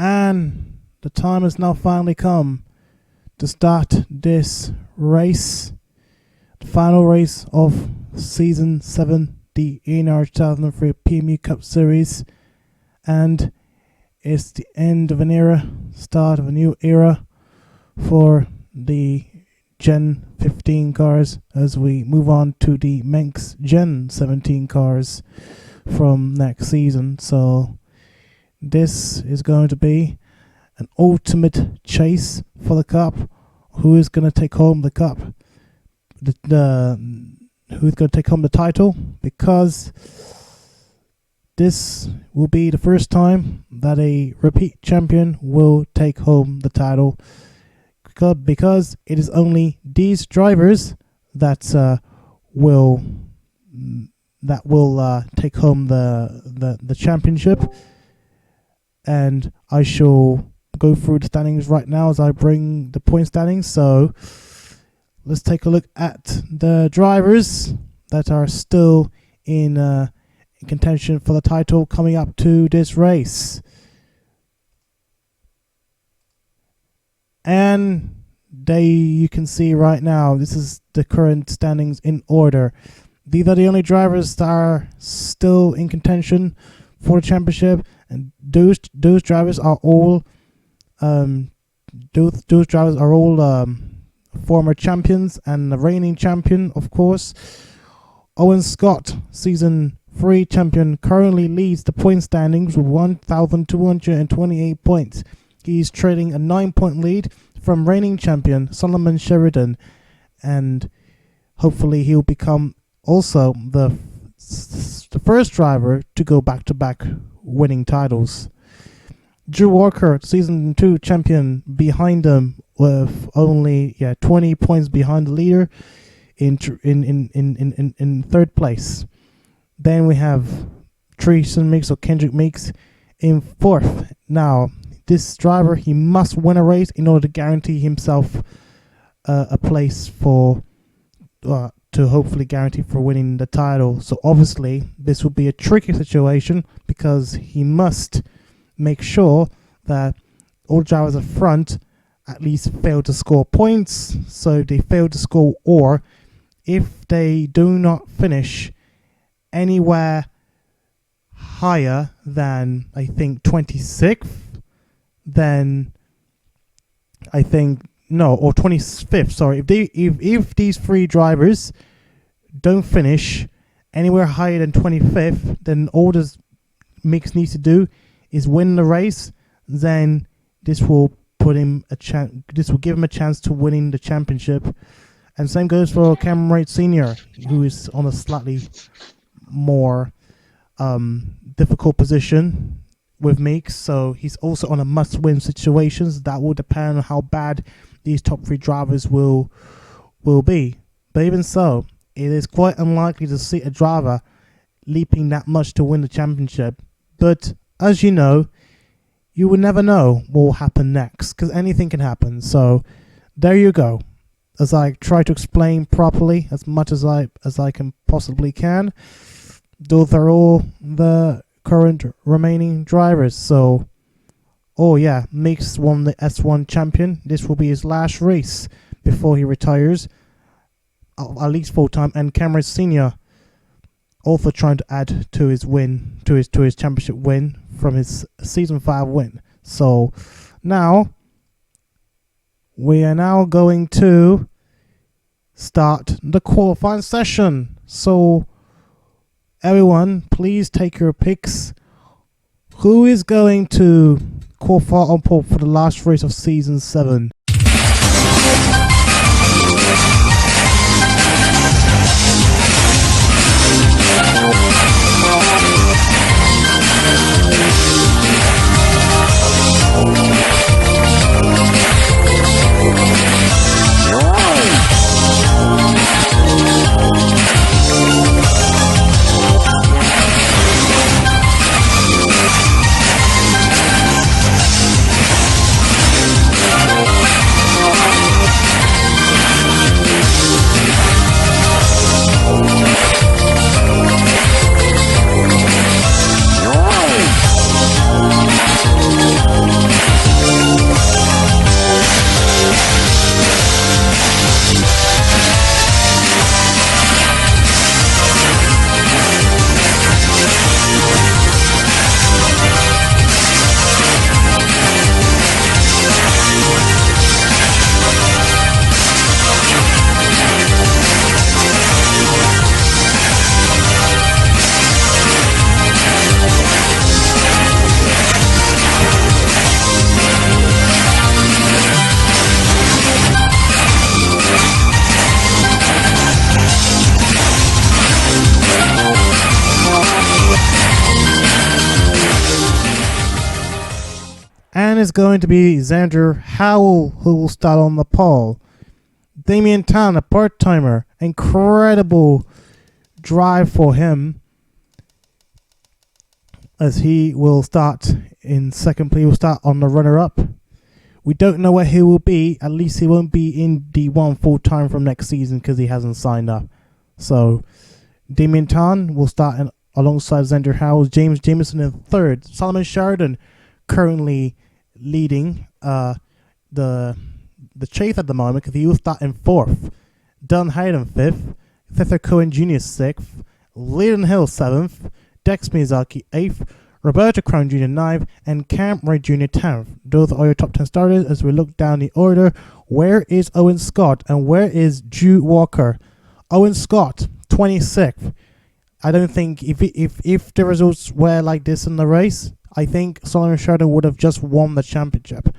And the time has now finally come to start this race, the final race of Season 7, the NR2003 PMU Cup Series. And it's the end of an era, start of a new era for the Gen 15 cars as we move on to the Manx Gen 17 cars from next season. So this is going to be an ultimate chase for the cup. Who is going to take home the cup? Who's going to take home the title? Because this will be the first time that a repeat champion will take home the title. Because it is only these drivers that will take home the championship. And I shall go through the standings right now as I bring the point standings. So let's take a look at the drivers that are still in contention for the title coming up to this race. And you can see right now, this is the current standings in order. These are the only drivers that are still in contention for the championship, and those drivers are all former champions and the reigning champion, of course. Owen Scott, Season 3 champion, currently leads the point standings with 1,228 points. He's trailing a 9-point lead from reigning champion Solomon Sheridan, and hopefully he'll become also the first driver to go back-to-back winning titles. Drew Walker, Season 2 champion, behind him with only 20 points behind the leader in third place. Then we have Treason Meeks or Kynderrick Meeks in fourth. Now, this driver, he must win a race in order to guarantee himself a place to hopefully guarantee for winning the title. So obviously this will be a tricky situation because he must make sure that all drivers up front at least fail to score points. So if they fail to score, or if they do not finish anywhere higher than I think 26th, then I think or 25th. Sorry, if these three drivers don't finish anywhere higher than 25th, then all this Mix needs to do is win the race. Then this will put him This will give him a chance to winning the championship. And same goes for Wright Sr, who is on a slightly more difficult position with Meeks, so he's also on a must-win situations. That will depend on how bad these top three drivers will be. But even so, it is quite unlikely to see a driver leaping that much to win the championship. But as you know, you will never know what will happen next, because anything can happen. So there you go. As I try to explain properly as much as I can possibly can, those are all the current remaining drivers. So Meeks won the S1 champion. This will be his last race before he retires, at least full time. And Cameron Sr also trying to add to his win, to his championship win from his Season 5 win. So now we are now going to start the qualifying session. So everyone, please take your picks. Who is going to qualify on pole for the last race of Season 7? And it's going to be Xander Howell who will start on the pole. Damian Tan, a part-timer. Incredible drive for him, as he will start in second place. He will start on the runner-up. We don't know where he will be. At least he won't be in D1 full-time from next season because he hasn't signed up. So Damian Tan will start alongside Xander Howell. Jameson in third. Solomon Sheridan currently leading the chase at the moment because he will start in fourth. Hayden fifth. Xander Crown Jr. sixth. Leland Hill seventh. Dex Miyazaki 8th, Roberto Crown Jr. 9th, and Wright Jr. 10th. Those are your top 10 starters. As we look down the order, where is Owen Scott and where is Drew Walker? Owen Scott, 26th. I don't think if the results were like this in the race, I think Solomon Sheridan would have just won the championship.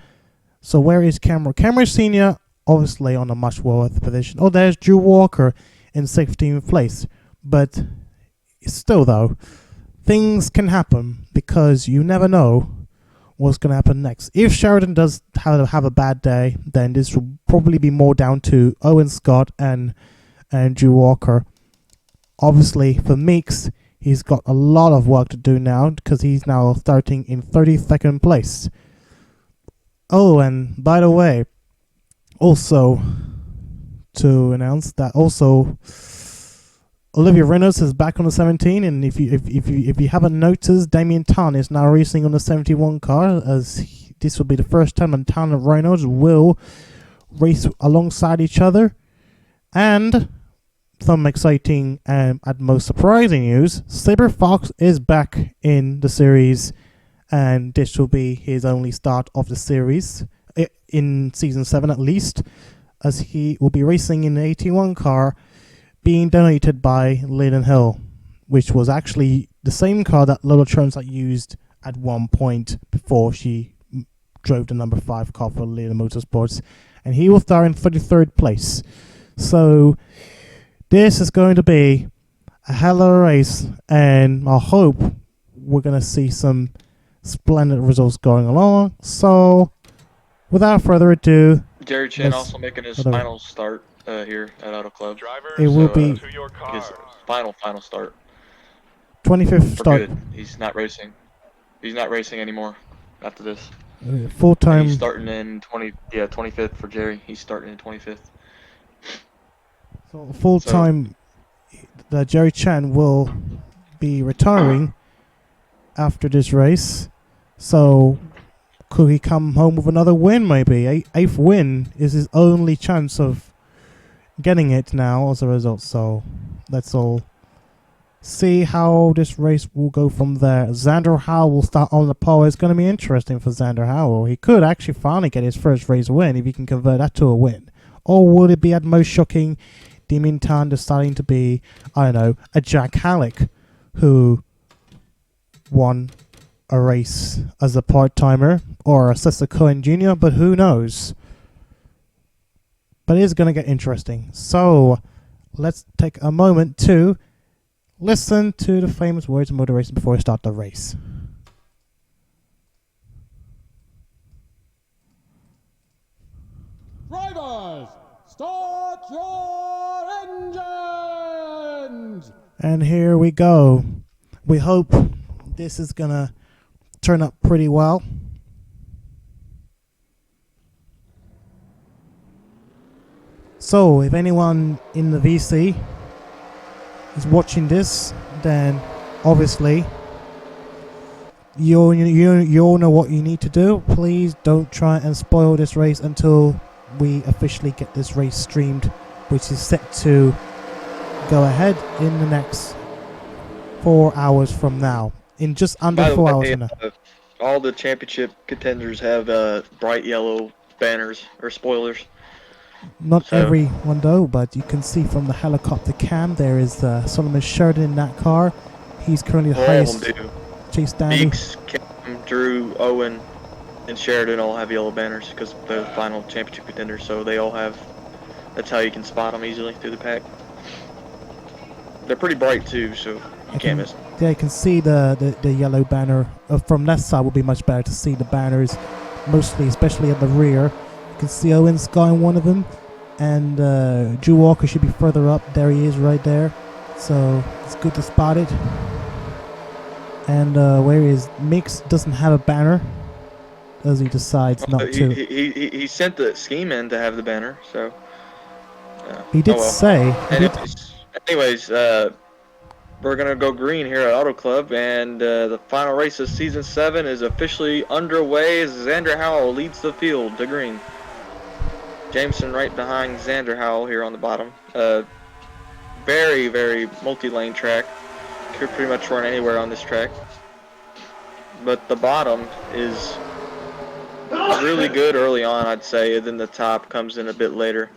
So where is Cameron? Cameron Sr. obviously on a much lower position. Oh, there's Drew Walker in 16th place. But still though, things can happen because you never know what's going to happen next. If Sheridan does have a bad day, then this will probably be more down to Owen Scott and Drew Walker. Obviously, for Meeks, he's got a lot of work to do now because he's now starting in 32nd place. Oh, and by the way, also to announce that also Olivia Reynolds is back on the 17, and if you haven't noticed, Damian Tan is now racing on the 71 car, as this will be the first time that Tan and Reynolds will race alongside each other. And some exciting and at most surprising news, Saber Fox is back in the series, and this will be his only start of the series in season 7 at least, as he will be racing in the 81 car, being donated by Leland Hill, which was actually the same car that Lola Tronsat used at one point before she drove the number 5 car for Leland Motorsports, and he will start in 33rd place. So this is going to be a hell of a race, and I hope we're going to see some splendid results going along. So without further ado, Jerry Chen also making his final start here at Auto Club. It will be his final start. 25th start. Good. He's not racing. He's not racing anymore after this. Full time. He's starting in 25th for Jerry. He's starting in 25th. So full time, Jerry Chan will be retiring after this race. So could he come home with another win? Maybe 8th win is his only chance of getting it now as a result. So let's all see how this race will go from there. Xander Howell will start on the pole. It's going to be interesting for Xander Howell. He could actually finally get his first race win if he can convert that to a win. Or would it be at most shocking Damian Tan deciding to be, I don't know, a Jack Hallec who won a race as a part-timer, or a Xander Crown Jr., but who knows? But it is going to get interesting. So let's take a moment to listen to the famous words of motor racing before we start the race. Drivers, start your engines! And here we go. We hope this is going to turn up pretty well. So, if anyone in the VC is watching this, then obviously you all know what you need to do. Please don't try and spoil this race until we officially get this race streamed, which is set to go ahead in the next 4 hours from now. In just under 4 hours from now. All the championship contenders have bright yellow banners or spoilers. Not everyone though, but you can see from the helicopter cam there is Solomon Sheridan in that car. He's currently the highest chase standing. Meeks, Cam, Drew, Owen, and Sheridan all have yellow banners because they're the final championship contenders, so they all have. That's how you can spot them easily through the pack. They're pretty bright too, so you can't miss them. Yeah, you can see the yellow banner. From that side would be much better to see the banners mostly, especially at the rear. You can see Owen Scott in one of them, and Drew Walker should be further up. There he is right there. So it's good to spot it. And where is Meeks doesn't have a banner, as he decides not to. He sent the scheme in to have the banner, so. He did say. Anyways, we're gonna go green here at Auto Club, and the final race of season 7 is officially underway as Xander Howell leads the field to green. Jameson right behind Xander Howell here on the bottom. Very, very multi-lane track. Could pretty much run anywhere on this track. But the bottom is really good early on, I'd say, and then the top comes in a bit later.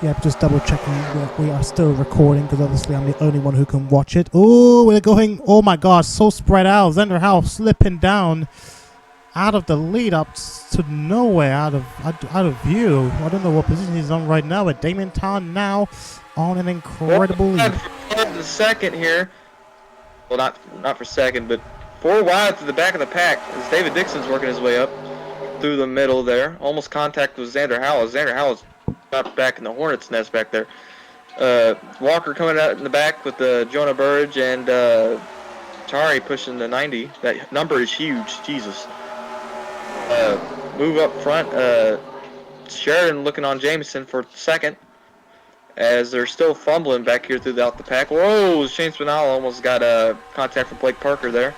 Yep, just double checking we are still recording, because obviously I'm the only one who can watch it. Oh, we're going, oh my gosh, so spread out. Xander Howell slipping down out of the lead up to nowhere, out of view. I don't know what position he's on right now, but Damien Town now on an incredible lead. The second here, well, not for second, but 4 wide to the back of the pack as David Dixon's working his way up through the middle there. Almost contact with Xander Howell. Xander Howell's back in the Hornet's nest back there. Walker coming out in the back with Jonah Burridge and Tari pushing the 90. That number is huge. Jesus. Move up front. Sheridan looking on Jameson for second as they're still fumbling back here throughout the pack. Whoa! Shane Spinall almost got contact from Blake Parker there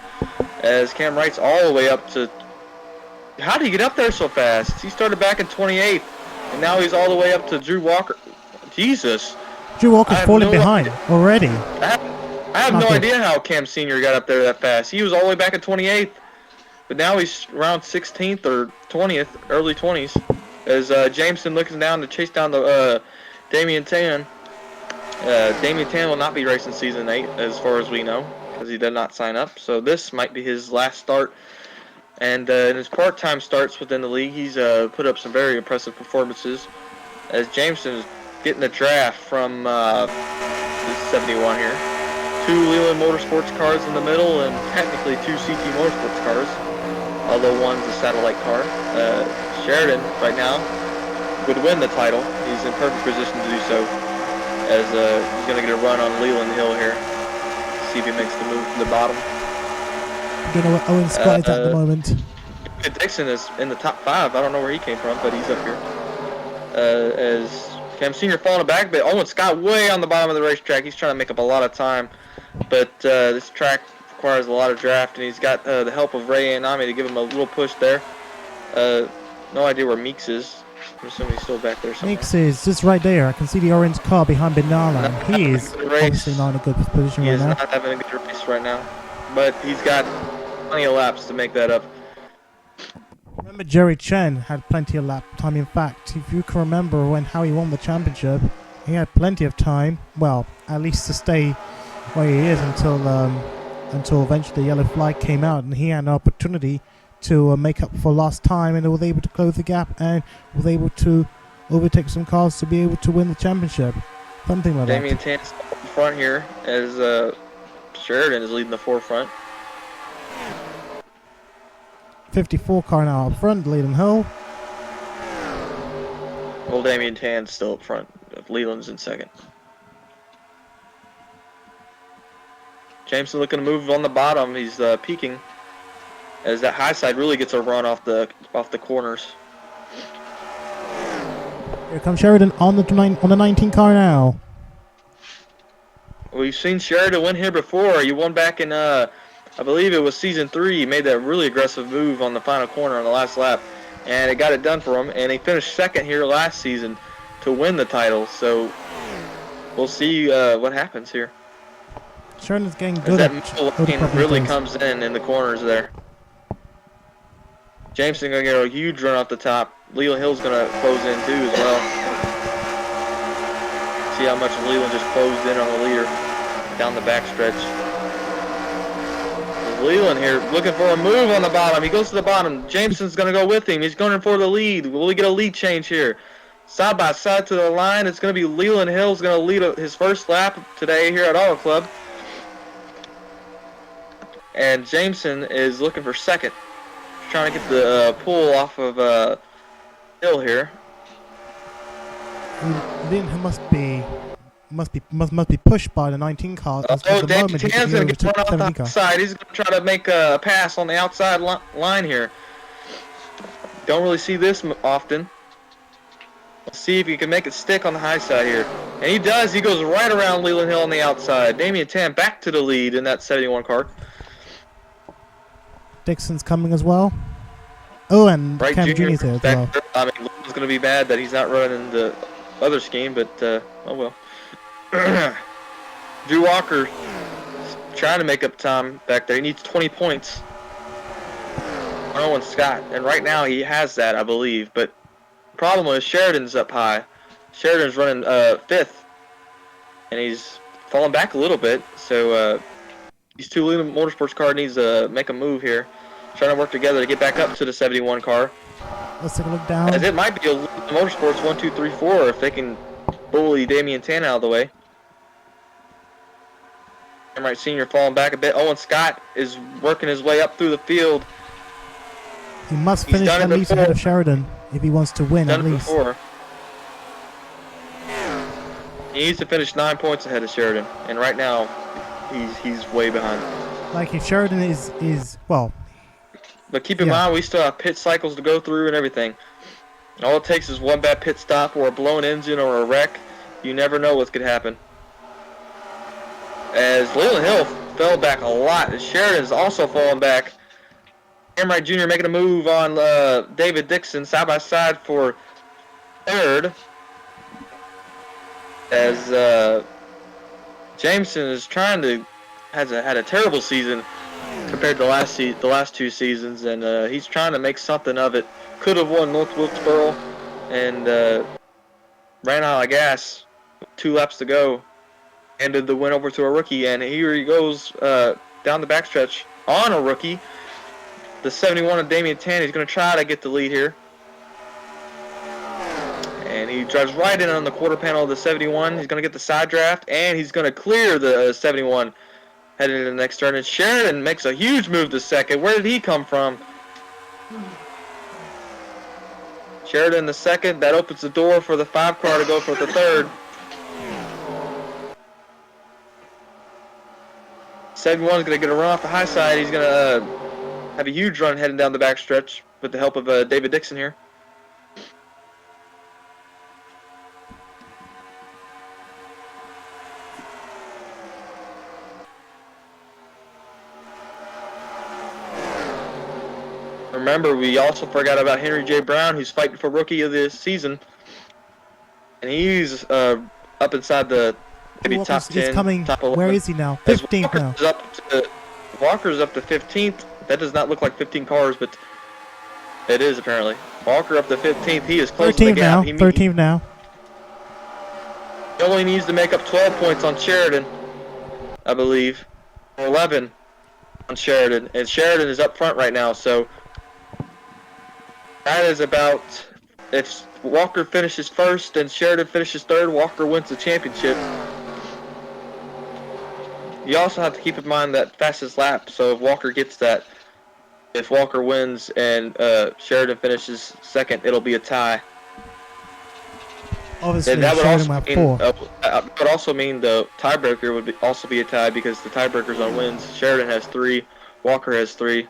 as Cam Wright's all the way up to... How did he get up there so fast? He started back in 28th. And now he's all the way up to Drew Walker. Jesus. Drew Walker's falling behind already. I have no idea how Cam Sr. got up there that fast. He was all the way back at 28th. But now he's around 16th or 20th, early 20s. As Jameson looking down to chase down the Damien Tan. Damien Tan will not be racing season 8 as far as we know, because he did not sign up. So this might be his last start. And in his part-time starts within the league, he's put up some very impressive performances as Jameson is getting the draft from 71 here. 2 Leland Motorsports cars in the middle and technically 2 CT Motorsports cars, although one's a satellite car. Sheridan right now would win the title. He's in perfect position to do so as he's going to get a run on Leland Hill here. See if he makes the move from the bottom. I don't know what Owen Scott is at the moment. Dixon is in the top 5. I don't know where he came from, but he's up here. As Cam Sr. falling back, but Owen Scott way on the bottom of the racetrack. He's trying to make up a lot of time. But this track requires a lot of draft, and he's got the help of Ray Anami to give him a little push there. No idea where Meeks is. I'm assuming he's still back there somewhere. Meeks is just right there. I can see the orange car behind Benalla. He is obviously not in a good position right now. He is not having a good race right now. But he's got plenty of laps to make that up. Remember, Jerry Chen had plenty of lap time. In fact, if you can remember how he won the championship, he had plenty of time. Well, at least to stay where he is until eventually the yellow flag came out, and he had an opportunity to make up for lost time, and was able to close the gap and was able to overtake some cars to be able to win the championship. Something like Damien that. Tan's in front here as Sheridan is leading the forefront. 54 car now up front, Leland Hill. Well, Damien Tan's still up front. Leland's in second. Jameson looking to move on the bottom. He's peaking as that high side really gets a run off the corners. Here comes Sheridan on the 19 car now. We've seen Sheridan win here before. He won back in I believe it was season 3. He made that really aggressive move on the final corner on the last lap, and it got it done for him. And he finished second here last season to win the title. So we'll see what happens here. Sheridan's getting good. That middle lane really comes in the corners there. Jameson gonna get a huge run off the top. Leland Hill's gonna close in too as well. See how much Leland just closed in on the leader down the backstretch. Leland here looking for a move on the bottom. He goes to the bottom. Jameson's going to go with him. He's going for the lead. Will we get a lead change here? side by side to the line. It's going to be Leland Hill's going to lead his first lap today here at Auto Club. And Jameson is looking for second. Trying to get the pull off of Hill here. Leland Hill must be pushed by the 19 car. Dan's going to get run off the outside. He's going to try to make a pass on the outside line here. Don't really see this often. Let's see if he can make it stick on the high side here. And he does. He goes right around Leland Hill on the outside. Damian Tan back to the lead in that 71 car. Dixon's coming as well. Oh, and Wright Cam Jr.'s here as well. I mean, Leland's going to be mad that he's not running the other scheme, but oh well. Drew Walker trying to make up time back there. He needs 20 points. Owen Scott, and right now he has that, I believe. But the problem is Sheridan's up high. Sheridan's running 5th, and he's falling back a little bit. So these two Leland Motorsports car needs to make a move here, trying to work together to get back up to the 71 car. Let's take a look down. As it might be a Leland Motorsports 1, 2, 3, 4 if they can bully Damian Tan out of the way. Wright Sr. falling back a bit. Owen Scott is working his way up through the field. He must finish at least ahead of Sheridan if he wants to win at least. He needs to finish 9 points ahead of Sheridan, and right now he's way behind. Like if Sheridan is well. But keep in mind we still have pit cycles to go through and everything. All it takes is one bad pit stop or a blown engine or a wreck. You never know what could happen. As Leland Hill fell back a lot, and Sheridan's also falling back. Wright Jr. making a move on David Dixon side by side for third. As Jameson is trying to had a terrible season compared to the last 2 seasons, and he's trying to make something of it. Could have won North Wilkesboro, and ran out of gas. 2 laps to go. Handed the win over to a rookie, and here he goes down the backstretch on a rookie. The 71 of Damian Tan, he's going to try to get the lead here. And he drives right in on the quarter panel of the 71. He's going to get the side draft, and he's going to clear the 71 heading into the next turn. And Sheridan makes a huge move to second. Where did he come from? Sheridan the second. That opens the door for the 5 car to go for the third. 71 is going to get a run off the high side. He's going to have a huge run heading down the backstretch with the help of David Dixon here. Remember, we also forgot about Henry J. Brown, who's fighting for Rookie of the Season. And he's up inside the maybe top 10. Coming. Top 11. Where is he now? 15th now. Walker's up to 15th. That does not look like 15 cars, but it is apparently. Walker up to 15th. He is closing the gap. 13th now. He only needs to make up 12 points on Sheridan, I believe. Or 11 on Sheridan. And Sheridan is up front right now, so that is about, if Walker finishes first and Sheridan finishes third, Walker wins the championship. You also have to keep in mind that fastest lap, so if Walker gets that, if Walker wins and Sheridan finishes second, it'll be a tie. Obviously, and that would also mean the tiebreaker would also be a tie because the tiebreaker's on wins. Sheridan has 3, Walker has 3.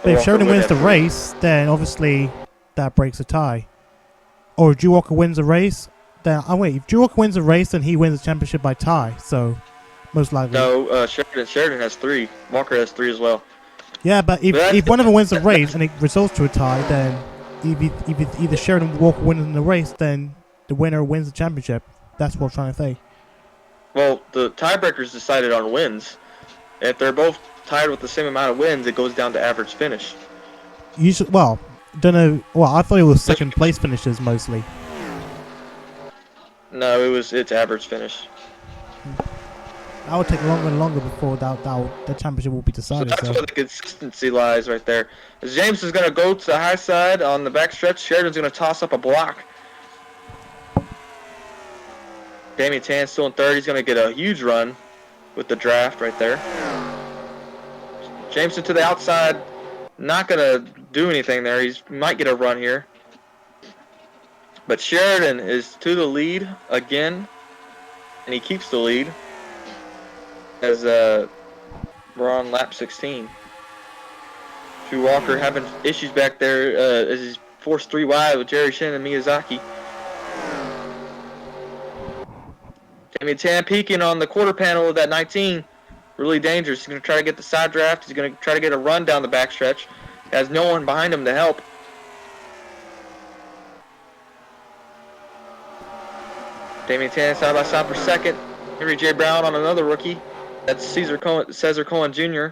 But if Sheridan wins the race, then obviously that breaks a tie. Or if Drew Walker wins the race, then if Drew Walker wins the race, then he wins the championship by tie. So most likely. No, Sheridan has 3. Walker has 3 as well. Yeah, but if one of them wins the race and it results to a tie, then if either Sheridan or Walker wins the race, then the winner wins the championship. That's what I'm trying to say. Well, the tiebreaker's decided on wins. If they're both tied with the same amount of wins, it goes down to average finish. Usually, don't know. Well, I thought it was second place finishes mostly. No, it's average finish. That would take longer and longer before the championship will be So decided. that's where the consistency lies right there. As James is going to go to the high side on the backstretch, Sheridan's going to toss up a block. Damian Tan still in third. He's going to get a huge run with the draft right there. Jameson to the outside. Not going to do anything there. He might get a run here. But Sheridan is to the lead again. And he keeps the lead as we're on lap 16. Drew Walker having issues back there as he's forced 3 wide with Jerry Shin and Miyazaki. Damian Tan peeking on the quarter panel of that 19. Really dangerous. He's going to try to get the side draft. He's going to try to get a run down the backstretch. Has no one behind him to help. Damian Tan side by side for second. Henry J. Brown on another rookie. That's Cesar Cohen Jr.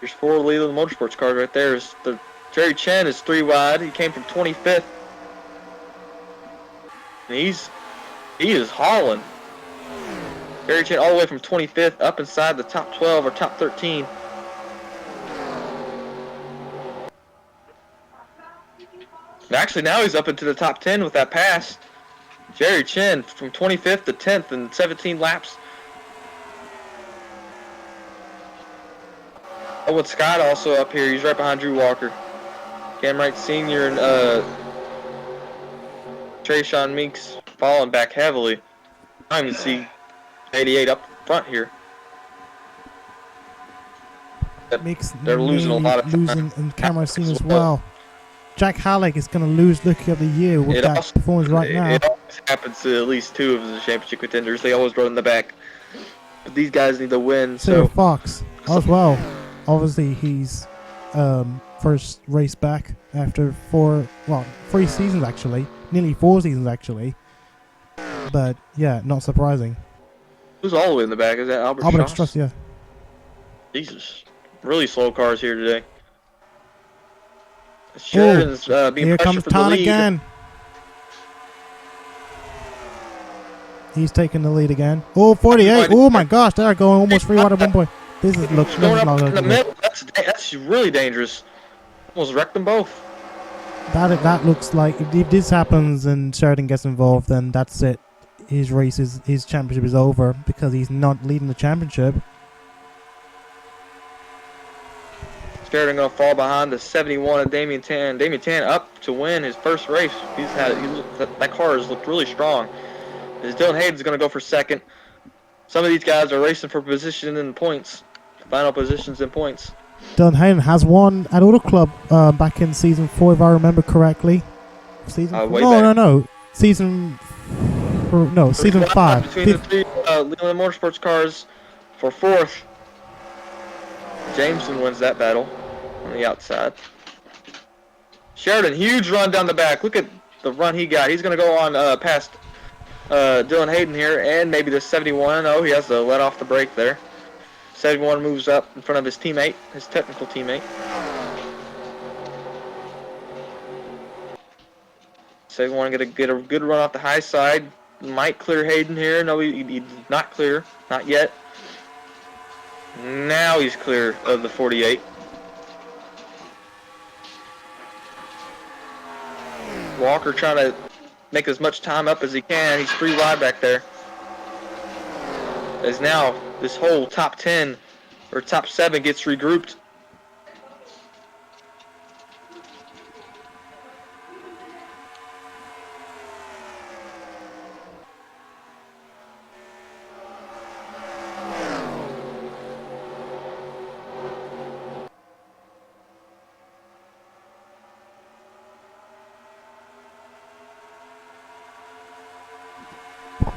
There's 4 Leland Motorsports cars right there. Jerry Chen is 3 wide. He came from 25th. And he is hauling. Jerry Chen all the way from 25th up inside the top 12 or top 13. Actually, now he's up into the top 10 with that pass. Jerry Chen from 25th to 10th in 17 laps. Owen Scott also up here. He's right behind Drew Walker. Wright Sr. and Trayshawn Meeks falling back heavily. I don't even see 88 up front here. Meeks They're losing a lot of time. losing in camera scene as well. Jack Hallec is going to lose Rookie of the Year with that performance right now. It always happens to at least 2 of the championship contenders. They always run in the back. But these guys need to win. Saber Fox as well. Obviously, he's first race back after 3 seasons actually. Nearly 4 seasons actually. But yeah, not surprising. Who's all the way in the back? Is that Albert Strauss, yeah. Jesus. Really slow cars here today. Sheridan's being here pressured comes for the lead. again. He's taking the lead again. Oh, 48. Oh my gosh, they're going almost 3 wide at one point. This is looks going up in the middle. That's really dangerous. Almost wrecked them both. That looks like if this happens and Sheridan gets involved, then that's it. His championship is over because he's not leading the championship. Sheridan going to fall behind the 71 of Damian Tan. Damian Tan up to win his first race. That car has looked really strong. As Dylan Hayden's going to go for second. Some of these guys are racing for position in points. Final positions in points. Dylan Hayden has won at Auto Club back in season 4, if I remember correctly. Season 5. Season 5. Between the 3 Leland Motorsports cars for 4th. Jameson wins that battle on the outside. Sheridan, huge run down the back. Look at the run he got. He's going to go on past Dylan Hayden here and maybe the 71. Oh, he has to let off the brake there. 71 moves up in front of his teammate, his technical teammate. 71 get a good run off the high side. Might clear Hayden here. No, he's not clear. Not yet. Now he's clear of the 48. Walker trying to make as much time up as he can. He's 3 wide back there. As now this whole top 10 or top 7 gets regrouped.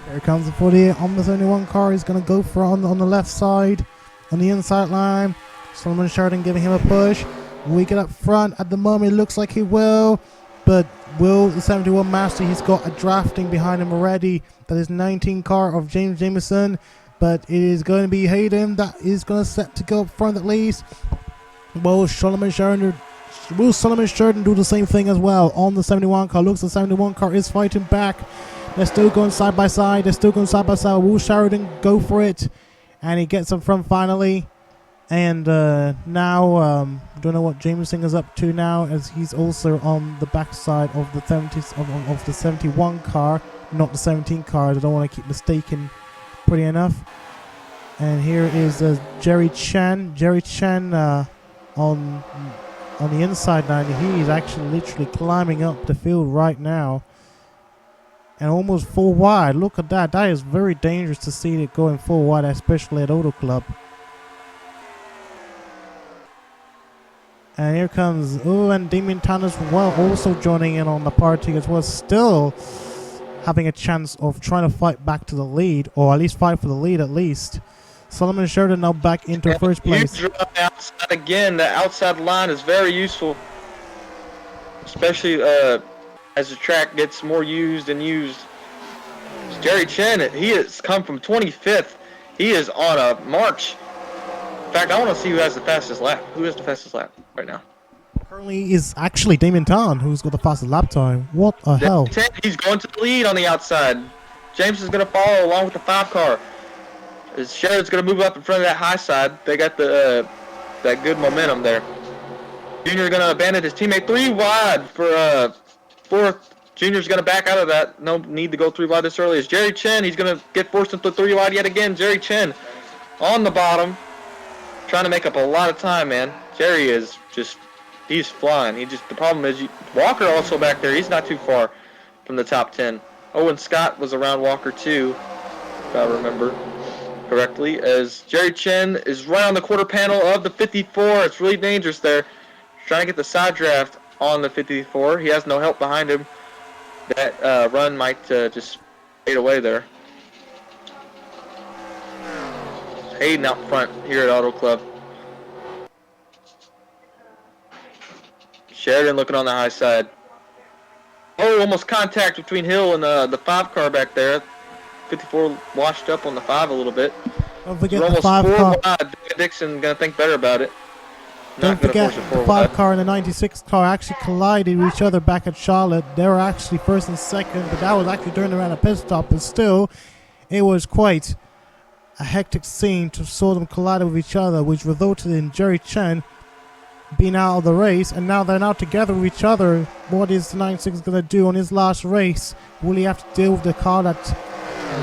Here comes the 48 on the 71 car. He's going to go for on the left side, on the inside line. Solomon Sheridan giving him a push. Will he get up front? At the moment, it looks like he will. But will the 71 master? He's got a drafting behind him already. That is 19 car of James Jameson. But it is going to be Hayden that is going to set to go up front at least. Will Solomon Sheridan do the same thing as well on the 71 car? Looks the 71 car is fighting back. They're still going side by side. Will Sheridan go for it? And he gets up front finally. And now, don't know what Jameson is up to now, as he's also on the backside of the 70s of the 71 car, not the 17 car. I don't want to keep mistaken. Pretty enough. And here is Jerry Chen. On the inside now. He's actually literally climbing up the field right now. And almost full wide. Look at that. That is very dangerous to see it going full wide, especially at Auto Club. And here comes, and Damien Tan as well, also joining in on the party as well. Still having a chance of trying to fight back to the lead, or at least fight for the lead at least. Solomon Sheridan now back into first place. You drop outside again. The outside line is very useful, especially as the track gets more used and used. Jerry Chen, he has come from 25th. He is on a march. In fact, I want to see who has the fastest lap. Who has the fastest lap right now? Currently is actually Damien Tan, who's got the fastest lap time. What the hell? He's going to the lead on the outside. Jameson's going to follow along with the 5 car. Sheridan's going to move up in front of that high side. They got the that good momentum there. Junior going to abandon his teammate 3 wide for 4th. Junior's going to back out of that. No need to go 3 wide this early. It's Jerry Chen. He's going to get forced into 3 wide yet again. Jerry Chen on the bottom. Trying to make up a lot of time, man. Jerry is just, he's flying. The problem is, Walker also back there. He's not too far from the top 10. Owen Scott was around Walker too, if I remember correctly, as Jerry Chen is right on the quarter panel of the 54. It's really dangerous there. Trying to get the side draft on the 54. He has no help behind him. That run might just fade away there. Hayden out front here at Auto Club. Sheridan looking on the high side. Oh, almost contact between Hill and the 5 car back there. 54 washed up on the 5 a little bit. Don't forget We're the 5 4 car. wide. Dixon gonna think better about it. Don't forget the 5 car and the 96 car actually collided with each other back at Charlotte. They were actually first and second, but that was actually during the round of pit stop. But still, it was quite a hectic scene to saw them collide with each other, which resulted in Jerry Chen being out of the race, and now they're now together with each other. What is the 96 going to do on his last race? Will he have to deal with the car that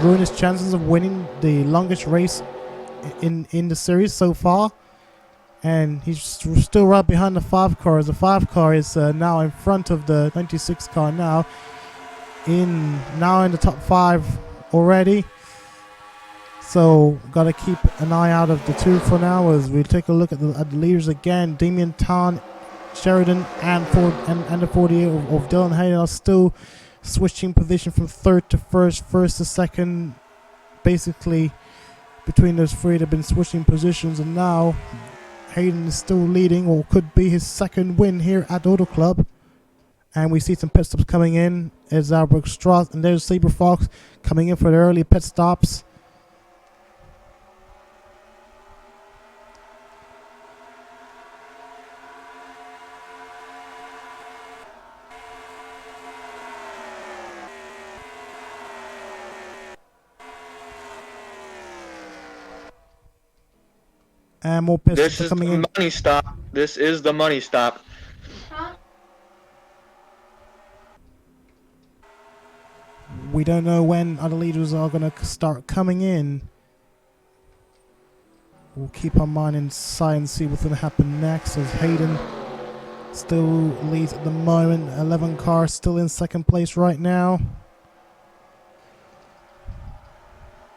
ruined his chances of winning the longest race in the series so far? And he's still right behind the 5 car, as the 5 car is now in front of the 96 car now in the top 5 already. So got to keep an eye out of the 2 for now as we take a look at the leaders again. Damien Tan, Sheridan, and the 48 of Dylan Hayden are still switching position from 3rd to 1st, 1st to 2nd. Basically, between those 3, they've been switching positions, and now Hayden is still leading, or could be his 2nd win here at Auto Club. And we see some pit stops coming in. There's Albert Strauss, and there's Saber Fox coming in for the early pit stops. And more pit stops coming in. Money stop. This is the money stop. We don't know when other leaders are going to start coming in. We'll keep our mind inside and see what's going to happen next, as Hayden still leads at the moment. 11 car still in 2nd place right now.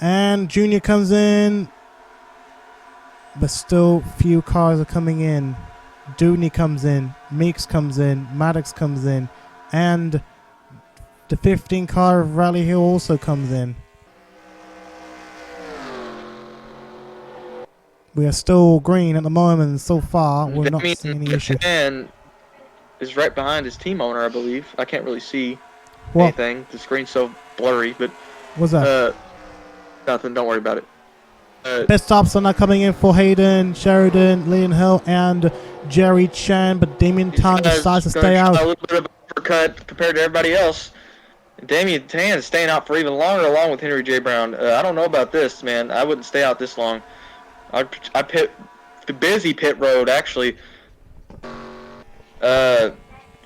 And Junior comes in, but still few cars are coming in. Dewdney comes in, Meeks comes in, Maddox comes in, and the 15 car of Rally Hill also comes in. We are still green at the moment, and so far we're not seeing any issue. And is right behind his team owner, I believe. I can't really see anything. The screen's so blurry, but what's that? Nothing. Don't worry about it. Pit stops are not coming in for Hayden, Sheridan, Leland Hill, and Jerry Chen, but Damien Tan decides to stay out. A little bit of an uppercut compared to everybody else. Damian Tan is staying out for even longer, along with Henry J. Brown. I don't know about this, man. I wouldn't stay out this long. I pit the busy pit road, actually.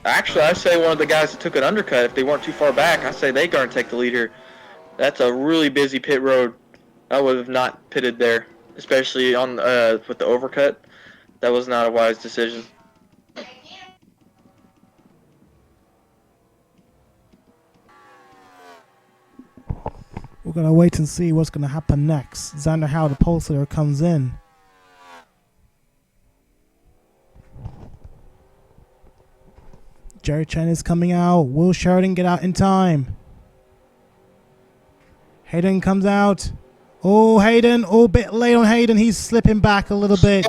Actually, I say one of the guys that took an undercut, if they weren't too far back, I say they go and take the lead here. That's a really busy pit road. I would have not pitted there, especially on with the overcut. That was not a wise decision. We're going to wait and see what's going to happen next. Xander Howell, the pole sitter, comes in. Jerry Chen is coming out. Will Sheridan get out in time? Hayden comes out. Oh, Hayden. Oh, a bit late on Hayden. He's slipping back a little bit.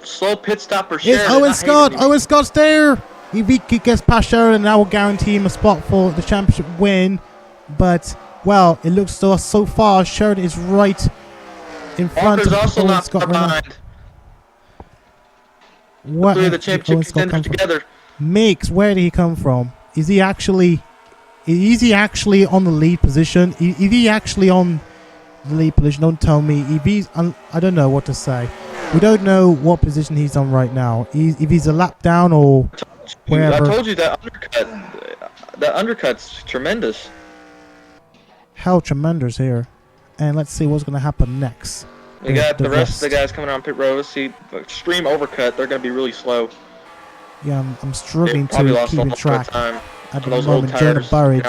Slow pit stop for Sheridan. It's Owen Scott. Owen Scott's there. If he gets past Sheridan, that will guarantee him a spot for the championship win. But, well, it looks so far Sheridan is right in front of also Owen not Scott far right behind. What? The championship contenders together. Meeks, where did he come from? Is he actually on the lead position? Is he actually on the lead position? Don't tell me. If he's I don't know what to say. We don't know what position he's on right now. If he's a lap down or wherever. I told you that undercut's tremendous. Hell, tremendous here. And let's see what's going to happen next. We got the rest of the guys coming on pit road. See, extreme overcut. They're going to be really slow. Yeah, I'm struggling to keep in track at the moment. Jonah Burridge.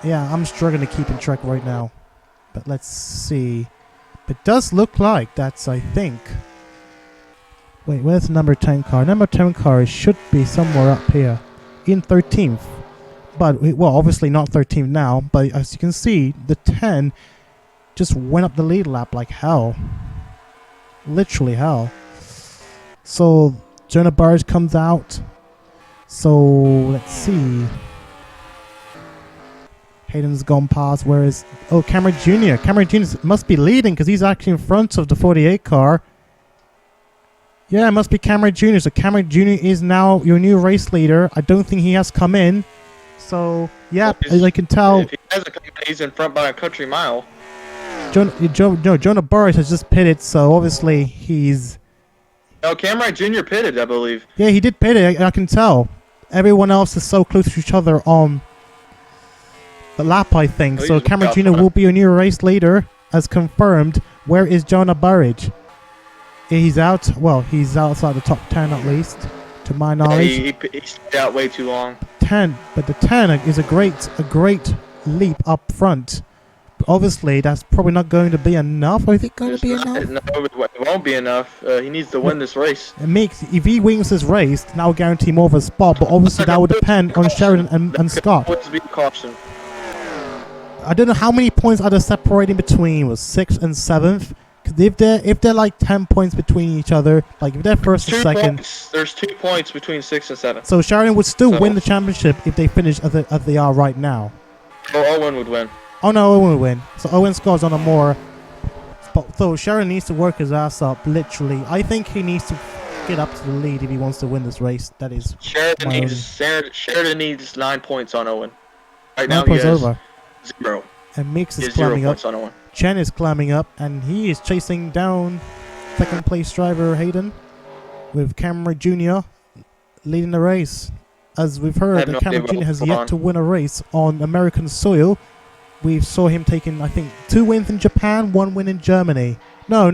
Yeah, I'm struggling to keep in track right now. But let's see. It does look like that's, I think. Wait, where's the number 10 car? Number 10 car should be somewhere up here. In 13th. But, well, obviously not 13th now. But as you can see, the 10 just went up the lead lap like hell. Literally hell. So, Jonah Burridge comes out. So, let's see. Hayden's gone past, whereas... Oh, Cameron Jr. Cameron Jr. must be leading because he's actually in front of the 48 car. Yeah, it must be Cameron Jr. So, Cameron Jr. is now your new race leader. I don't think he has come in. So, yeah, as I can tell... If he hasn't come in, he's in front by a country mile. Jonah Burridge has just pitted, so obviously he's... No, Cameron Jr. pitted, I believe. Yeah, he did pit it. I can tell. Everyone else is so close to each other on the lap, I think. So Cameron Jr. will be a new race leader, as confirmed. Where is Jonah Burridge? He's out. Well, he's outside the top 10 at least, to my knowledge. Yeah, he stayed out way too long. 10, but the 10 is a great leap up front. Obviously, that's probably not going to be enough. Is it going to be enough? No, it won't be enough. He needs to win this race. If he wins this race, that will guarantee more of a spot. But obviously, that will depend on Sheridan and Scott. Caution. I don't know how many points are they separating between. Was 6th and 7th? Because if they're like 10 points between each other, like if they're first and second, there's 2 points between 6 and 7. So Sheridan would still win the championship if they finish as they are right now. Oh, Owen would win. Oh no, Owen would win. So Owen Scott's on a more spot. So Sheridan needs to work his ass up, literally. I think he needs to get up to the lead if he wants to win this race. That is Sheridan needs 9 points on Owen. Right 9 now points he has over. 0. And Meeks is He has 0 climbing up. points on Owen. Chen is climbing up, and he is chasing down second place driver Hayden, with Cameron Jr. leading the race. As we've heard, that Cameron Jr. has yet to win a race on American soil. We saw him taking, I think, 2 wins in Japan, 1 win in Germany. No.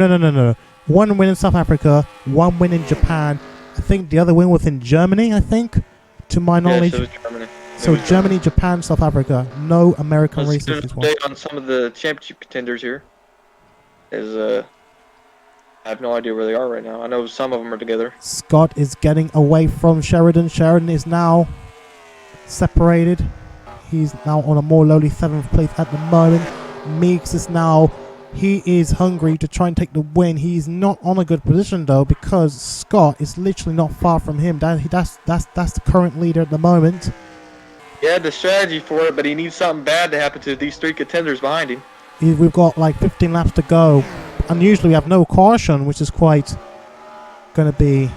1 win in South Africa, 1 win in Japan. I think the other win was in Germany, I think, to my knowledge. Yes, it was Germany. So Germany, Japan, South Africa. No American races. Let's do an update on some of the championship contenders here. I have no idea where they are right now. I know some of them are together. Scott is getting away from Sheridan. Sheridan is now separated. He's now on a more lowly 7th place at the moment. Meeks is now... He is hungry to try and take the win. He's not on a good position though, because Scott is literally not far from him. That's the current leader at the moment. He had the strategy for it, but he needs something bad to happen to these 3 contenders behind him. We've got like 15 laps to go. Unusually, we have no caution, which is quite going to be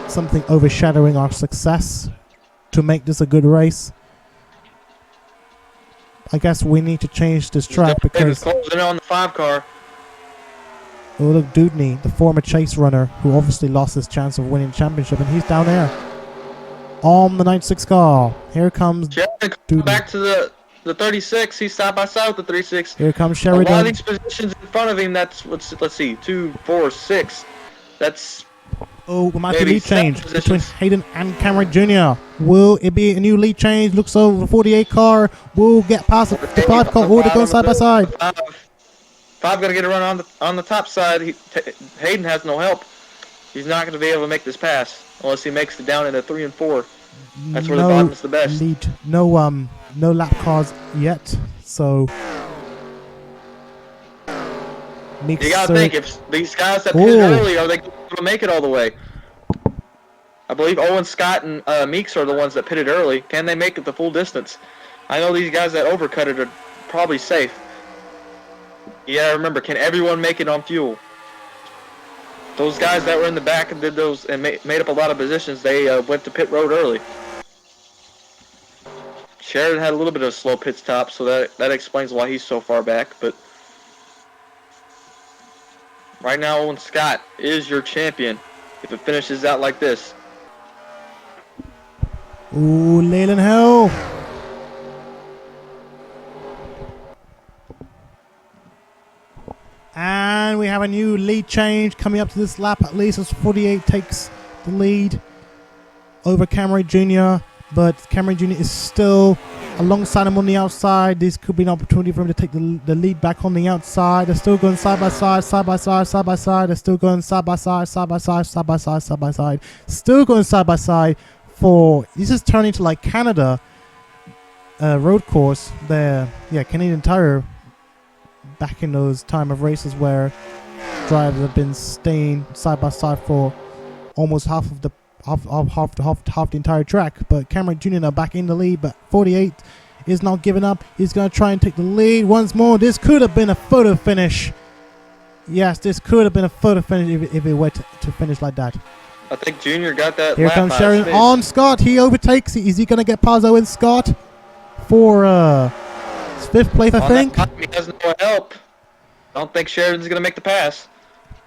something overshadowing our success. to make this a good race. I guess we need to change this track because closing on the 5 car. oh, look, Dewdney, the former chase runner, who obviously lost his chance of winning the championship, and he's down there on the 96 car. Here comes Dewdney. Back to the 36. He's side by side with the 36. Here comes A Sheridan. lot of these positions in front of him. That's let's see, 2, 4, 6. That's oh, we might be maybe lead change 7 between positions. Hayden and Kynderrick Jr. Will it be a new lead change? Looks over the 48 car. Will get past the 5 car. Oh, they're going side by side. 5 got to get a run on the top side. Hayden has no help. He's not going to be able to make this pass unless he makes it down into 3 and 4. That's where the bottom is the best. Lead. No lap cars yet. So Meeks, You got to think, if these guys that pitted early, are they going to make it all the way? I believe Owen Scott and Meeks are the ones that pitted early. Can they make it the full distance? I know these guys that overcut it are probably safe. Yeah, remember, can everyone make it on fuel? Those guys that were in the back and did those and made up a lot of positions, they went to pit road early. Sheridan had a little bit of a slow pit stop, so that explains why he's so far back. But right now, Owen Scott is your champion if it finishes out like this. ooh, Leland Hill. And we have a new lead change coming up to this lap. At least as 48 takes the lead over Kynderrick Jr. But Kynderrick Jr. is still alongside him on the outside. This could be an opportunity for him to take the lead back on the outside. They're still going side by side, side by side, side by side. They're still going side by side, side by side, side by side, side by side. Still going side by side for... This is turning to like Canada road course there. Yeah, Canadian Tire back in those time of races where drivers have been staying side by side for almost half the entire track. But Kynderrick Jr. now back in the lead, but 48 is not giving up. He's going to try and take the lead once more. This could have been a photo finish. Yes, this could have been a photo finish if it were to finish like that. I think Junior got that. Here lap comes by Sheridan space. on Scott. He overtakes. Is he going to get past Owen Scott for his 5th place, I On think? that time, he has no help. I don't think Sheridan's going to make the pass.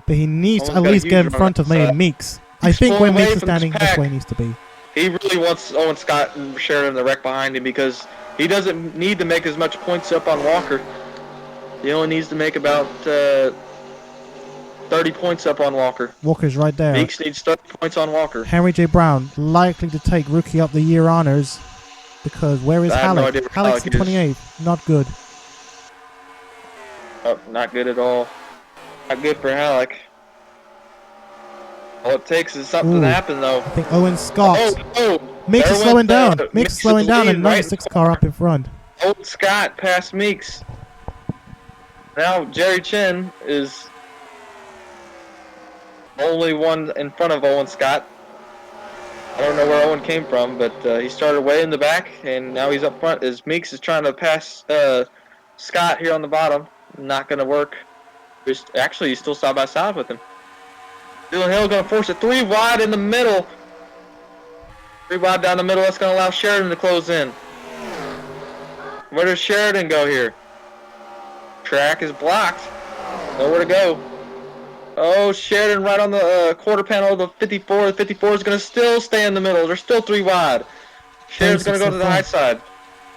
But he needs to Owen's at got a least huge get in run front of on that Meeks. I He's think pulling when Meeks away is from this standing, that's pack. where he needs to be. He really wants Owen Scott and Sheridan to wreck behind him because he doesn't need to make as much points up on Walker. He only needs to make about 30 points up on Walker. Walker's right there. Meeks needs 30 points on Walker. Henry J. Brown likely to take Rookie of the Year honors because where is I have no Hallec? idea where Hallec's in Hallec is. 28th. Not good. Oh, not good at all. Not good for Hallec. All it takes is something Ooh. to happen, though. I think Owen Scott. Oh, Meeks is there slowing went, down. Meeks Meeks is slowing with the down lead and right 96 car up in front. Owen Scott passed Meeks. Now Jerry Chin is only one in front of Owen Scott. I don't know where Owen came from, but he started way in the back, and now he's up front as Meeks is trying to pass Scott here on the bottom. Not going to work. Actually, he's still side by side with him. Leland Hill going to force it 3 wide in the middle. 3 wide down the middle. That's going to allow Sheridan to close in. Where does Sheridan go here? Track is blocked. Nowhere to go. Oh, Sheridan right on the quarter panel of the 54. The 54 is going to still stay in the middle. They're still 3 wide. Sheridan's going to go to the high side.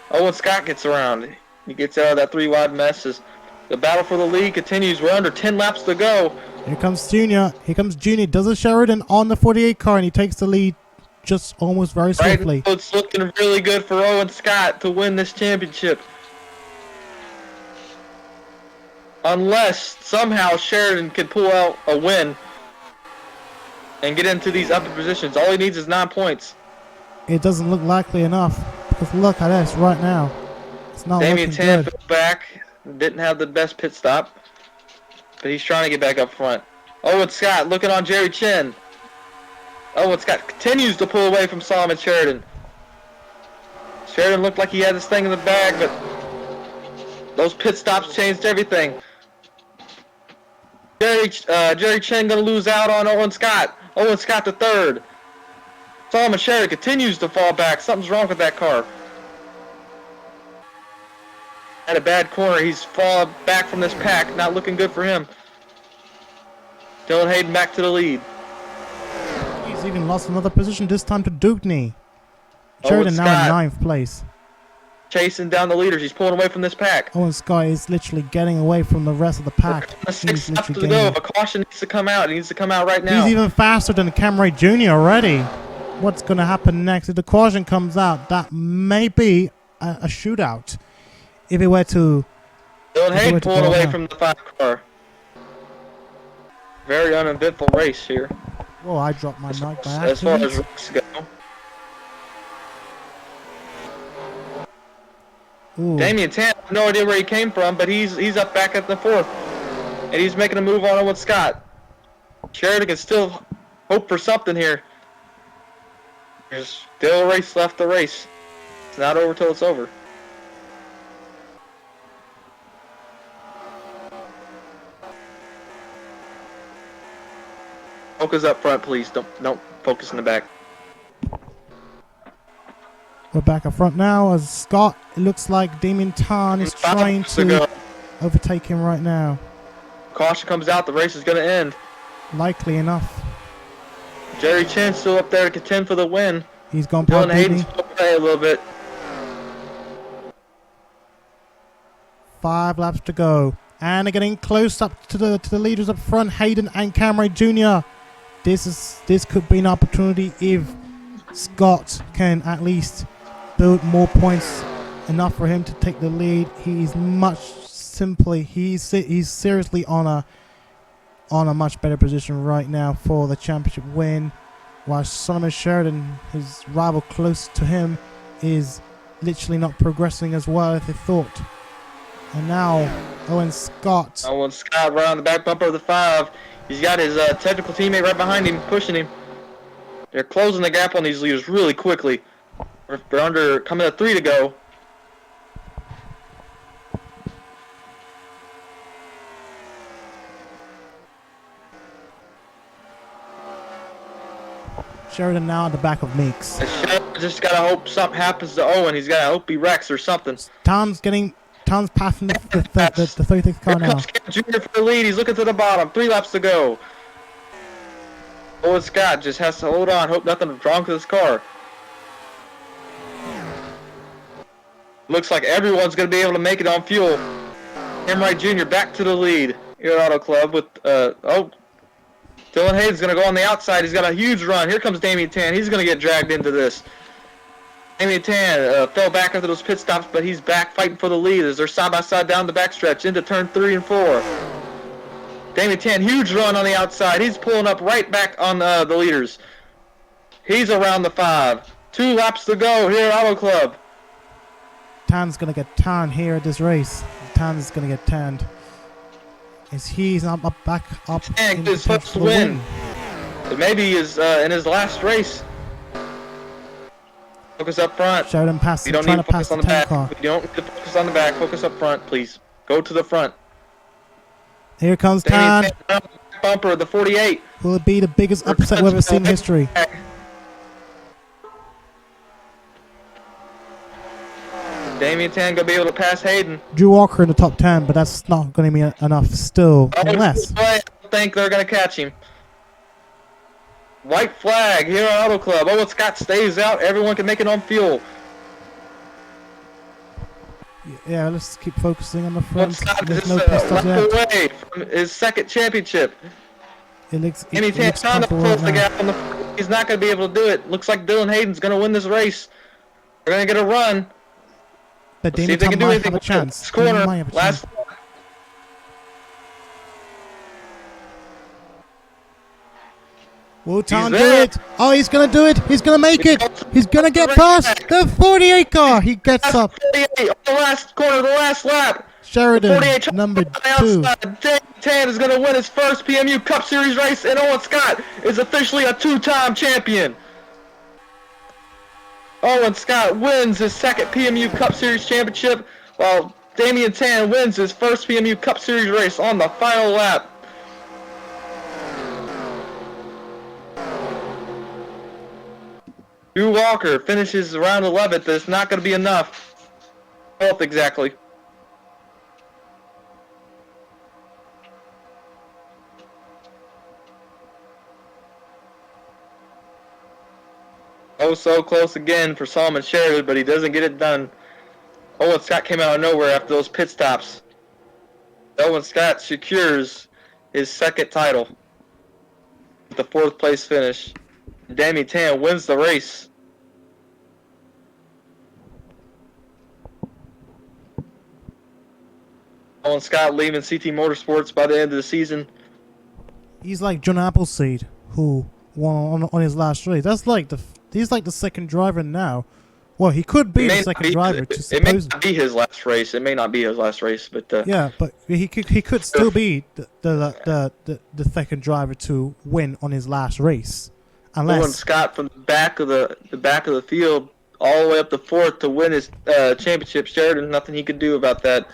Owen Scott gets around. He gets out of that 3 wide mess. The battle for the lead continues. We're under 10 laps to go. Here comes Junior. Here comes Junior. Does a Sheridan on the 48 car, and he takes the lead just almost very swiftly. Right, so it's looking really good for Owen Scott to win this championship. Unless somehow Sheridan can pull out a win and get into these upper positions. All he needs is 9 points. It doesn't look likely enough because look at this right now. It's not Damian looking Tan good. fell back. Didn't have the best pit stop. But he's trying to get back up front. Owen Scott looking on Jerry Chin. Owen Scott continues to pull away from Solomon Sheridan. Sheridan looked like he had this thing in the bag, but those pit stops changed everything. Jerry Chin going to lose out on Owen Scott. Owen Scott the third. Solomon Sheridan continues to fall back. Something's wrong with that car. At a bad corner, he's fallen back from this pack. Not looking good for him. Dylan Hayden back to the lead. He's even lost another position, this time to Dewdney. Sheridan now in 9th place. Chasing down the leaders. He's pulling away from this pack. Owen Scott is literally getting away from the rest of the pack. 6 laps to go. A caution needs to come out. It needs to come out right now. He's even faster than Wright Jr. already. What's going to happen next? If the caution comes out, that may be a shootout. If it were to... Dylan Hayden pulling away from the 5 car. Very uneventful race here. Oh, I dropped my mic by accident. As far as rooks go. Ooh. Damian Tan, I have no idea where he came from, but he's up back at the 4th. And he's making a move on Owen Scott. Sheridan can still hope for something here. There's still a race left to race. It's not over till it's over. Focus up front, please. Don't focus in the back. We're back up front now as Scott, it looks like Damian Tan is trying to overtake him right now. Caution comes out, the race is going to end. Likely enough. Jerry Chin still up there to contend for the win. He's gone past Dylan Hayden's play a little bit. 5 laps to go. And they're getting close up to the leaders up front, Hayden and Wright Jr. This could be an opportunity if Scott can at least build more points enough for him to take the lead. He's seriously on a much better position right now for the championship win, while Solomon Sheridan, his rival close to him, is literally not progressing as well as they thought. And now Owen Scott. Owen Scott right on the back bumper of the 5. He's got his technical teammate right behind him, pushing him. They're closing the gap on these leaders really quickly. They're under, coming to 3 to go. Sheridan now at the back of Meeks. Sheridan just gotta hope something happens to Owen. He's gotta hope he wrecks or something. Tan's passing the 36th car now. Here comes Jr. for the lead. He's looking to the bottom. 3 laps to go. Owen Scott just has to hold on. Hope nothing's wrong with this car. Looks like everyone's going to be able to make it on fuel. Wright Jr. back to the lead here at Auto Club with, Dylan Hayden's going to go on the outside. He's got a huge run. Here comes Damian Tan. He's going to get dragged into this. Damian Tan fell back after those pit stops, but he's back fighting for the lead as they're side-by-side down the backstretch into turn 3 and 4. Damian Tan, huge run on the outside. He's pulling up right back on the leaders. He's around the 5. 2 laps to go here at Auto Club. Tan's going to get tanned here at this race. Tan's going to get tanned. As he's back up in his first win. Maybe is in his last race. Focus up front. Sheridan passed. You don't need to focus on the back. You don't need to focus on the back. Focus up front, please. Go to the front. Here comes Tan. Bumper, the 48. Will it be the biggest upset we've ever seen in history? Damian Tan gonna be able to pass Hayden. Drew Walker in the top 10, but that's not going to be enough still. Unless. I don't think they're gonna catch him. White flag here at Auto Club. Owen Scott stays out. Everyone can make it on fuel. Yeah, let's keep focusing on the front. Scott is away from his 2nd championship. Damian Tan trying to close the gap on the front. He's not going to be able to do it. Looks like Dylan Hayden's going to win this race. They're going to get a run. But Damian Tan might have a chance. This corner, last. Will Tan do it? Oh, he's going to do it. He's going to make it. He's going to get past the 48 car. He gets up. 48 on the last corner, the last lap. Sheridan, number 2. Damian Tan is going to win his first PMU Cup Series race, and Owen Scott is officially a 2-time champion. Owen Scott wins his 2nd PMU Cup Series championship, while Damian Tan wins his first PMU Cup Series race on the final lap. Drew Walker finishes around 11th. It's not going to be enough. 12th exactly. Oh, so close again for Solomon Sheridan, but he doesn't get it done. Owen Scott came out of nowhere after those pit stops. Owen Scott secures his second title with the 4th place finish. Dami Tan wins the race. Owen Scott leaving CT Motorsports by the end of the season. He's like John Appleseed, who won on his last race. He's like the second driver now. Well, he could be the second driver. It may not be his last race. It may not be his last race, but yeah, but he could still be the second driver to win on his last race, unless Owen Scott from the back of the field all the way up to 4th to win his championship. Sheridan, nothing he could do about that.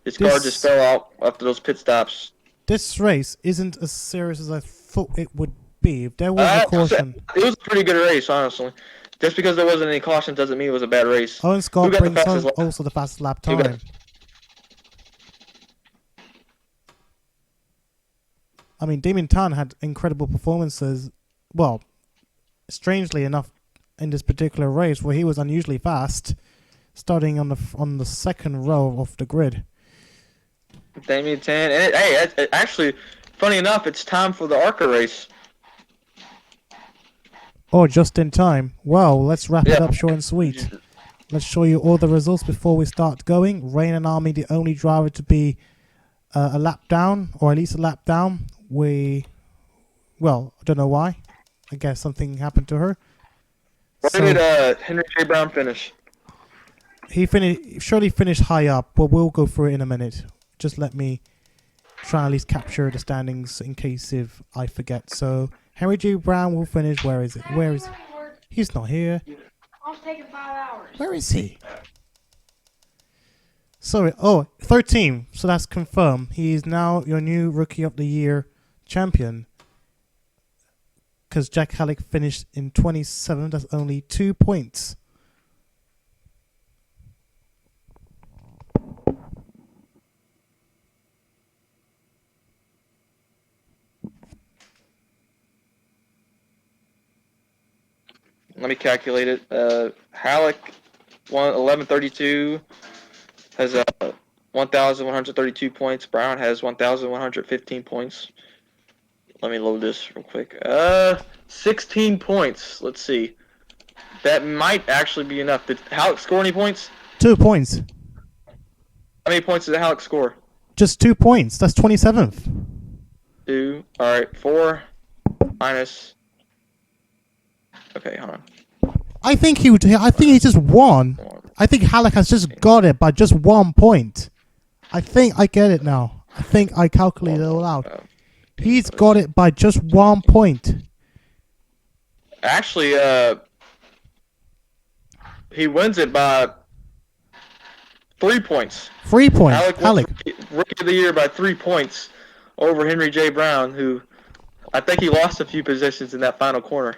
His car just fell out after those pit stops. This race isn't as serious as I thought it would be. If there was a caution, it was a pretty good race, honestly. Just because there wasn't any caution doesn't mean it was a bad race. Owen Scott brings home also the fastest lap time. I mean, Damien Tan had incredible performances. Well, strangely enough, in this particular race where he was unusually fast, starting on the second row of the grid. Damien Tan, and hey, actually, funny enough, it's time for the ARCA race. Oh, just in time. Well, let's wrap it up short and sweet. Let's show you all the results before we start going. Rain and Army, the only driver to be a lap down, or at least a lap down. Well, I don't know why. I guess something happened to her. Where did Henry J. Brown finish? He surely finished high up, but we'll go through it in a minute. Just let me try and at least capture the standings in case if I forget. So Henry J. Brown will finish. Where is it? Where is? He's not here. I was taking 5 hours. Where is he? Sorry. Oh, 13. So that's confirmed. He is now your new Rookie of the Year champion. Because Jack Hallec finished in 27th. That's only 2 points. Let me calculate it. Hallec, 1132, has 1,132 points. Brown has 1,115 points. Let me load this real quick. 16 points. Let's see. That might actually be enough. Did Hallec score any points? 2 points. How many points did Hallec score? Just 2 points. That's 27th. 2. All right. 4 minus. Okay, hold on. I think he just won. I think Hallec has just got it by just 1 point. I think I get it now. I think I calculated it all out. He's got it by just 1 point. Actually, he wins it by 3 points. 3 points. Hallec wins Rookie of the Year by 3 points over Henry J. Brown, who I think he lost a few positions in that final corner.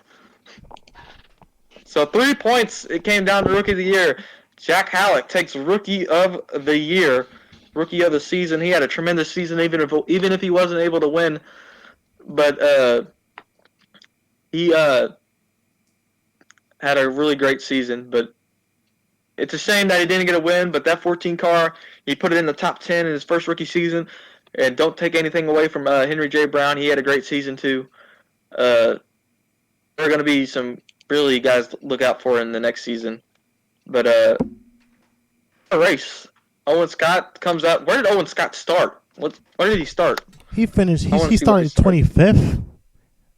So 3 points, it came down to Rookie of the Year. Jack Hallec takes Rookie of the Year, Rookie of the Season. He had a tremendous season, even if he wasn't able to win. But he had a really great season. But it's a shame that he didn't get a win. But that 14 car, he put it in the top 10 in his first rookie season. And don't take anything away from Henry J. Brown. He had a great season too. There are going to be some really guys to look out for in the next season. But a race. Owen Scott comes out. Where did Owen Scott start? Where did he start? He finished. He started 25th.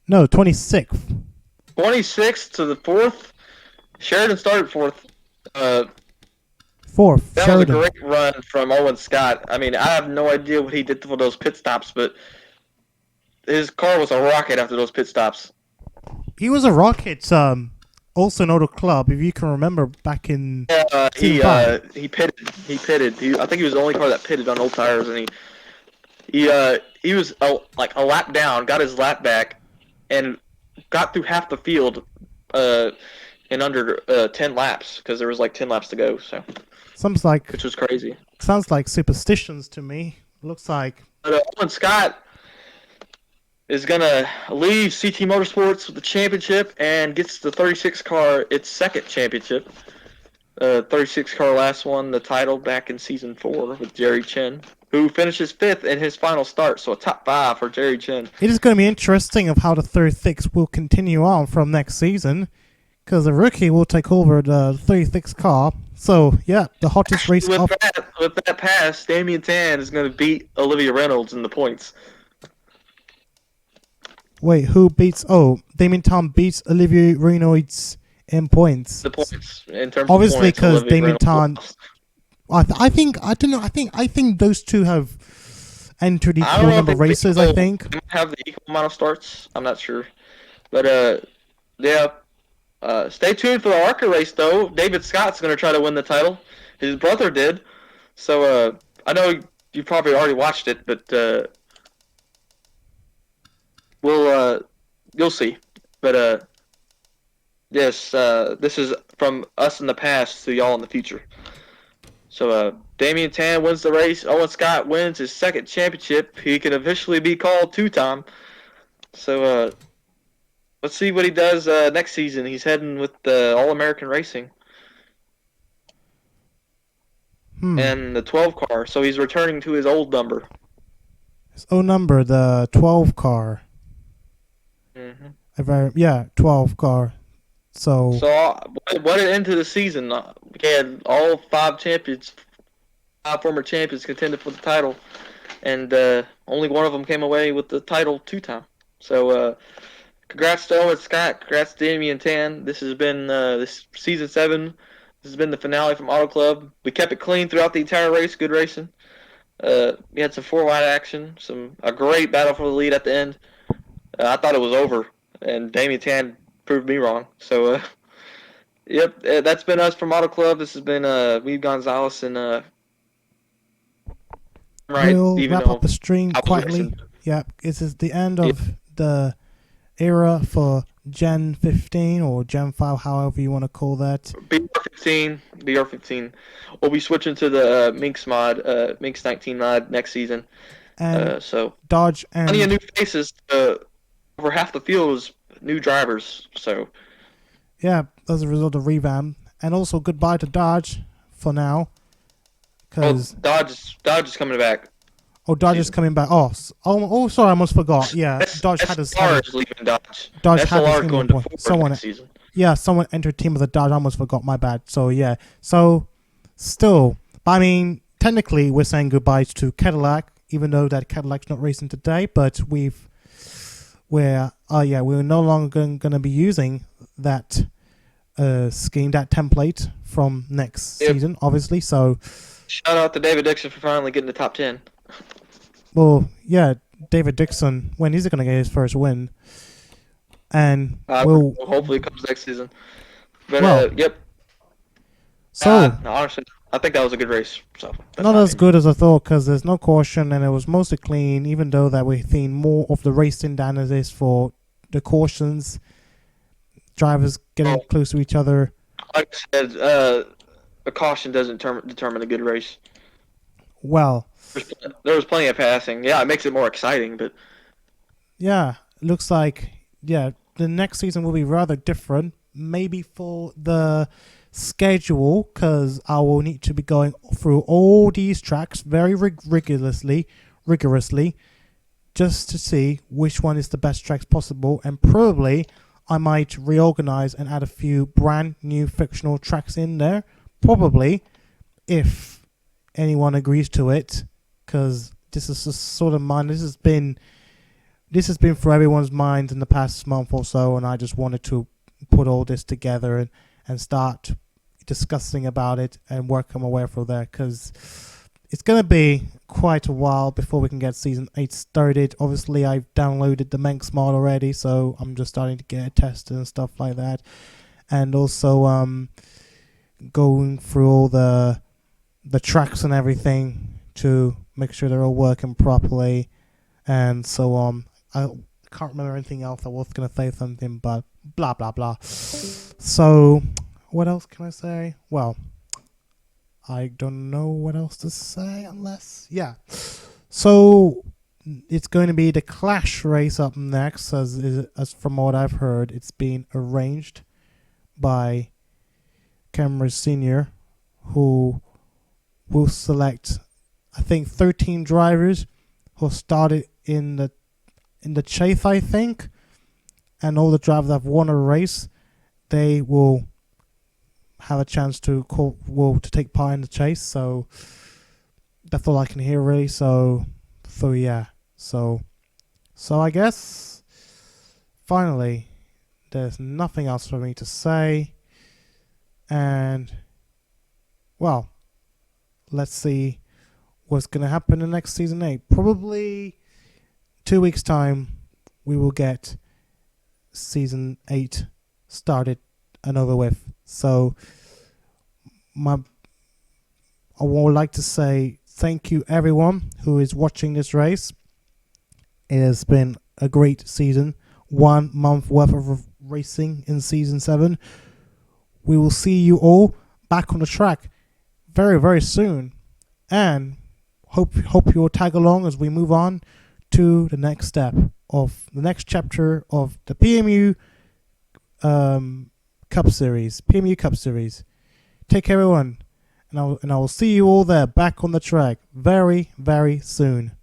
No, 26th. 26th to the 4th. Sheridan started 4th. 4th. That Sheridan. was a great run from Owen Scott. I mean, I have no idea what he did for those pit stops, but his car was a rocket after those pit stops. He was a rocket. Also an auto club, if you can remember back in. He pitted. I think he was the only car that pitted on old tires, and he was like a lap down, got his lap back, and got through half the field. in under 10 laps because there was like 10 laps to go. So which was crazy. Sounds like superstitions to me. Looks like. But Owen Scott is gonna leave CT Motorsports with the championship and gets the 36 car its second championship. 36 car last won the title back in season 4 with Jerry Chen, who finishes 5th in his final start. So a top 5 for Jerry Chen. It is going to be interesting of how the 36 will continue on from next season, because the rookie will take over the 36 car. So yeah, the hottest race with that pass, Damian Tan is going to beat Olivia Reynolds in the points. Wait, who beats? Oh, Damian Tan beats Olivia Reynolds in points. The points in terms obviously of because Damian Tan. I think those two have entered equal number of races. I think they might have the equal amount of starts. I'm not sure, but yeah. Stay tuned for the ARCA race though. David Scott's going to try to win the title. His brother did. So I know you probably already watched it, but you'll see. But yes, this is from us in the past to y'all in the future. So Damian Tan wins the race. Owen Scott wins his second championship. He can officially be called two-time. So let's see what he does next season. He's heading with the All-American Racing. And the 12 car. So he's returning to his old number. His old number, the 12 car. Yeah, 12 car. So what an end to the season. We had all 5 former champions contended for the title, and only one of them came away with the title 2-time. So congrats to Owen Scott. Congrats to Damian Tan. This has been this season 7. This has been the finale from Auto Club. We kept it clean throughout the entire race. Good racing. We had some 4-wide action. A great battle for the lead at the end. I thought it was over, and Damian Tan proved me wrong. So, yep, that's been us from Auto Club. This has been Weave Gonzalez and we'll wrap up the stream quietly. Yep, this is the end of the era for Gen 15 or Gen 5, however you want to call that. BR15. We'll be switching to the Minx mod, Minx 19 mod next season. And so Dodge and plenty of new faces. Over half the field is new drivers. So yeah, as a result of revamp, and also goodbye to Dodge for now. Cause Dodge is coming back. Oh, Dodge is coming back. Oh, sorry, I almost forgot. Yeah, Dodge had his. Leaving Dodge. Dodge had his going to someone. Season. Yeah, someone entered team with a Dodge. I almost forgot. My bad. So yeah. So still, I mean, technically, we're saying goodbye to Cadillac, even though that Cadillac's not racing today. But we're no longer going to be using that scheme, that template from next season, obviously. So shout out to David Dixon for finally getting the top 10. Well, yeah, David Dixon, when he's going to get his first win. And hopefully it comes next season. But, yep. So, honestly, I think that was a good race. So not as good as I thought, because there's no caution, and it was mostly clean, even though that we've seen more of the racing than it is for the cautions. Drivers getting close to each other. Like I said, a caution doesn't determine a good race. Well, there was plenty of passing. Yeah, it makes it more exciting, but yeah, looks like the next season will be rather different. Maybe for the schedule, because I will need to be going through all these tracks very rigorously, just to see which one is the best tracks possible, and probably I might reorganize and add a few brand new fictional tracks in there. Probably, if anyone agrees to it, because this is just sort of mine. This has been for everyone's mind in the past month or so, and I just wanted to put all this together and start discussing about it and working my way through there, because it's going to be quite a while before we can get season 8 started. Obviously, I've downloaded the Manx mod already, so I'm just starting to get it tested and stuff like that, and also going through all the tracks and everything to make sure they're all working properly, and so on. I can't remember anything else. I was going to say something, but blah blah blah. So what else can I say? Well, I don't know what else to say unless so it's going to be the Clash race up next, as from what I've heard, it's been arranged by Kynderrick Sr, who will select, I think, 13 drivers who started in the chase, I think, and all the drivers that have won a race, they will have a chance to take part in the chase. So that's all I can hear, really. So yeah. So I guess finally there's nothing else for me to say. And well, let's see what's going to happen in next season 8. Probably 2 weeks time we will get season 8 started and over with. So I would like to say thank you everyone who is watching this race. It has been a great season. 1 month worth of racing in season 7. We will see you all back on the track very, very soon. And hope you'll tag along as we move on to the next step of the next chapter of the PMU Cup Series. PMU Cup Series. Take care, everyone. And I will see you all there back on the track very, very soon.